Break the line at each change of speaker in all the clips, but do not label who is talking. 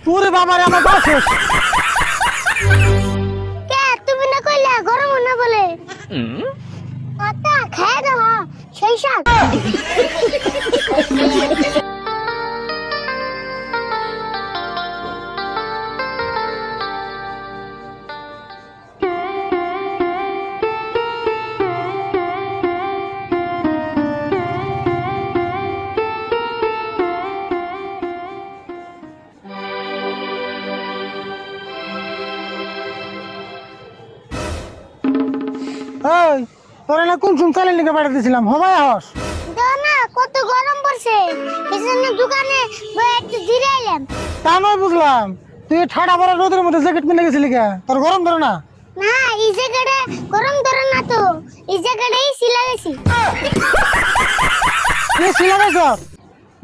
তোরে বাবারে আমার পা শেষ।
কে তুমি না কইলা গরম না বলে কথা খেয়ে দাও সেই শাক।
ওই তোরে না কোন চালের লিখে পাঠিয়ে দিয়েছিলাম হবাই হস।
দাও না কত গরম পড়ছে এজন্য দোকানে বসে একটু জিরে আইলাম।
তা নয় বুঝলাম, তুই ঠাডা পড়া রোদের মধ্যে জ্যাকেট কিনে গেছিলি কে? তোর গরম ধরে না?
না এই জায়গাটা গরম ধরে না তো, এই জায়গাটাই সিলা গেছি।
তুই সিলা গেছ?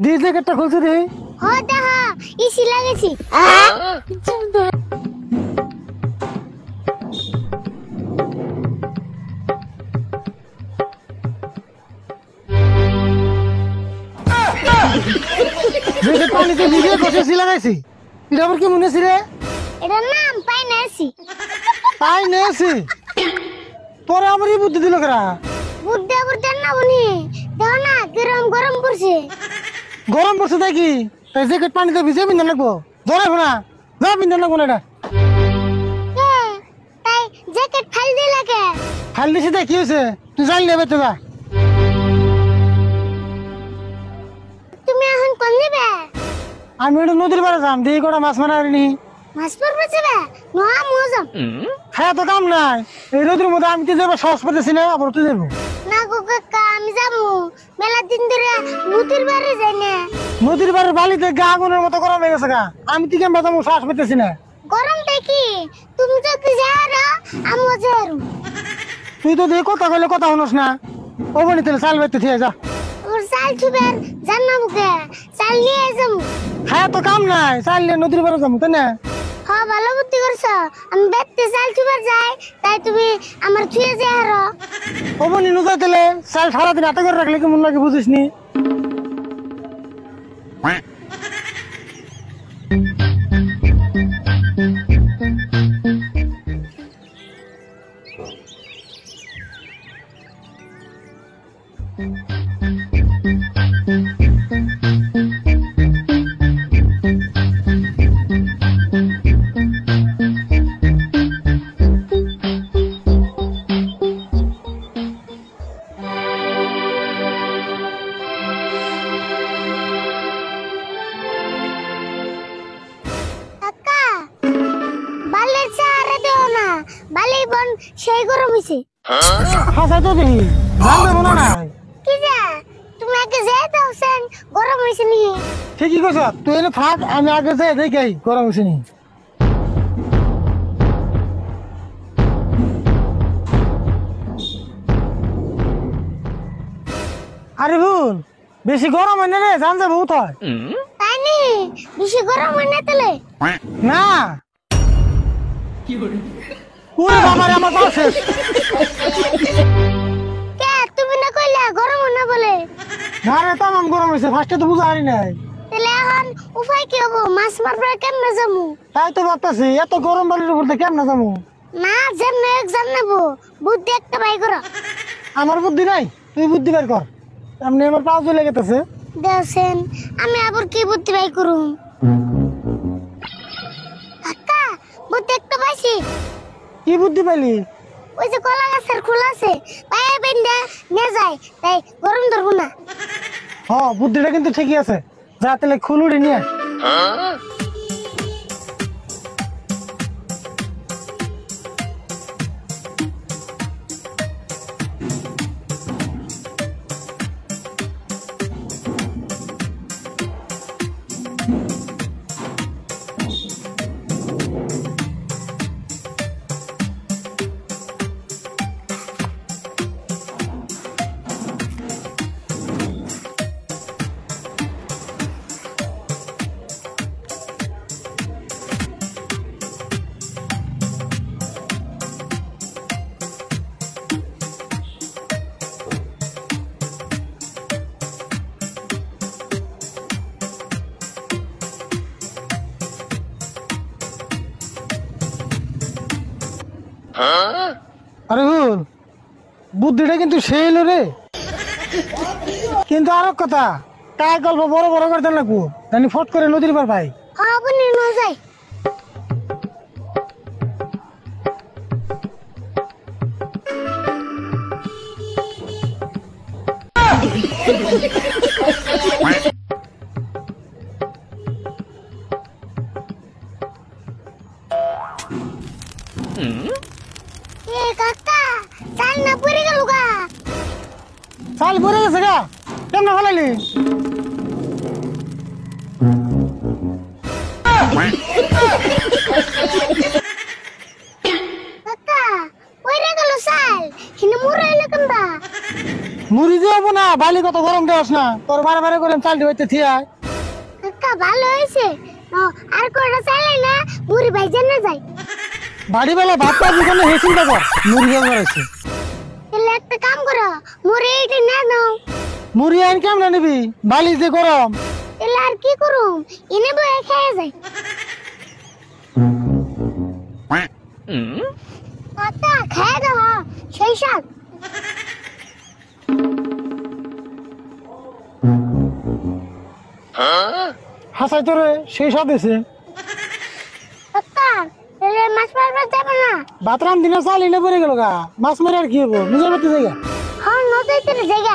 দি জ্যাকেটটা খুলছি দি।
হ দেখা এই সিলা গেছি।
জ্যাকেট পানিতে ভিজিয়ে কষে সিলা গেছি। এটা আবার কি মনে ছিল রে?
এটার নাম পাই না আছি।
তাই নেছি তোরে আমারই বুদ্ধি দিল কেরা?
বুদ্ধি বুদ্ধি না বনি দাও না গরম গরম পড়ছে।
গরম পড়ছে তাই কি? তাই জ্যাকেট পানিতে ভিজিয়ে পিন্ধা লাগবো? ধরে না যা পিন্ধা লাগবো না। এটা
তাই জ্যাকেট ফাল দিয়ে লাগে।
খাল দিছি তাই কি হয়েছে? তুই জানলে বেঁচে যা।
তুমি এখন কোন যাবে?
আমি ওটা নদীর পাড়ে যাম, দিয়ে কটা মাছ মারা নি।
মাছ পড়বে যাবে নোয়া মজম।
হ্যাঁ তো কাম নাই, এই রোদের মধ্যে আমি কি যাবো? সাহস পেতেছি না, আবার তুই যাবো?
না গো কাকা আমি যাবো, মেলা দিন ধরে নদীর বাড়ি যাই না।
নদীর পাড়ে বালিতে গা আগুনের মতো গরম হয়ে গেছে গা, আমি কি কেমন যাবো? সাহস পেতেছি না।
গরমটা কি তুমি যদি যাও আমিও যাই।
তুই তো দিয়ে কথা কইলে কথা শুনোস না। ও বনি তাহলে চাল বেতে ঠিক যা।
ওর চাল ছুবের জানাবো কে চাল নিয়ে যাবো।
হ্যাঁ তো কাম নাই, চাল নিয়ে নদীর পাড়ে যাবো তাই না?
হ্যাঁ ভালো বুদ্ধি করছো, আমি বেতে চাল ছুবের যাই তাই তুমি আমার ছুঁয়ে যাই আরো।
ও বনি নুজাই তাহলে চাল সারাদিন হাতে করে রাখলে কেমন লাগে বুঝিস নি?
কাকা বালের চারে দেও না, বালি বন সেই গরম হইছে।
হাসাই তো দেখি জানবে মনে নাই।
কি যা তুমি আগে যাই দাও সেন গরম হইছে নি।
ঠিকই কইছ, তুই এনে থাক, আমি আগে যাই দেখি গরম হয়েছে নি। আরে ভুল বেশি গরম হয় না রে, জান যে বহুত হয়।
তাই নি বেশি গরম হয় না তাহলে?
না ওরে বাবারে আমার পা শেষ।
কে তুমি না কইলা গরম না বলে?
না রে তামাম গরম হয়েছে, ফার্স্টে তো বুঝা হারি নাই।
তাহলে এখন উপায় কি হবো? মাছ মারবার কেমনে যাবো?
তাই তো ভাবতেছি এত গরম বালির উপর থেকে কেমনে যাবো?
না যেমন এক্সাম নেবো বুদ্ধি একটা বাই করো।
আমার বুদ্ধি নাই, তুই বুদ্ধি বের কর। এমনি আমার পা জ্বলে গেতেছে।
দেখছেন আমি আবার কি বুদ্ধি বাই করুম? কাকা বুদ্ধি একটা পাইছি।
কি বুদ্ধি পাইলি?
ওই যে কলা গাছের খোলা আছে পায়ে বেঁধে নিয়ে যায় তাই গরম ধরবো না।
হ বুদ্ধিটা কিন্তু ঠিকই আছে, যা তাহলে খুলুড়ি নিয়ে। আরে হুল বুদ্ধিটা কিন্তু সেই এলো রে, কিন্তু আরো কথা কার গল্প বড় বড় করতে লাগবো জানি ফট করে নদীর পার ভাই।
আপনি ন যাই এ কাকা চাল না পড়ে গেল গা।
চাল ভরে গেছে গা, কেমন ফেলাইলি?
কাকা পড়ে গেল চাল হিনে মুরাইলে কেমবা।
মুড়ি দিয়ে হবো না, বালি কত গরম দেওয়াস না, তোর বারে বারে করে চাল দিয়ে থিয়ায়।
কাকা ভালো হয়েছে আর কটা চাইলে না মুড়ি ভাইজান না যায়।
বাড়ি বেলা ভাত পাবি কেন হে চিন্তা কর, মুড়ি ব্যবহার আছে।
তাহলে একটা কাম করো মুড়ি এইটা না নাও।
মুড়ি আইন কেমন নিবি, বালি যে গরম।
তাহলে আর কি করুম এনে বয়ে খেয়ে যায়। কাকা খেয়ে দাও সেই সব।
হাসাই তোরে সেই সব এসে
কাকা তাহলে মাছ মারবার যাবে না।
ভাত রান দিনে চাল এনে পড়ে গেল গা, মাছ মারে আর কি হবো, নিজের মতো জায়গা।
হ্যাঁ নদীতে জায়গা।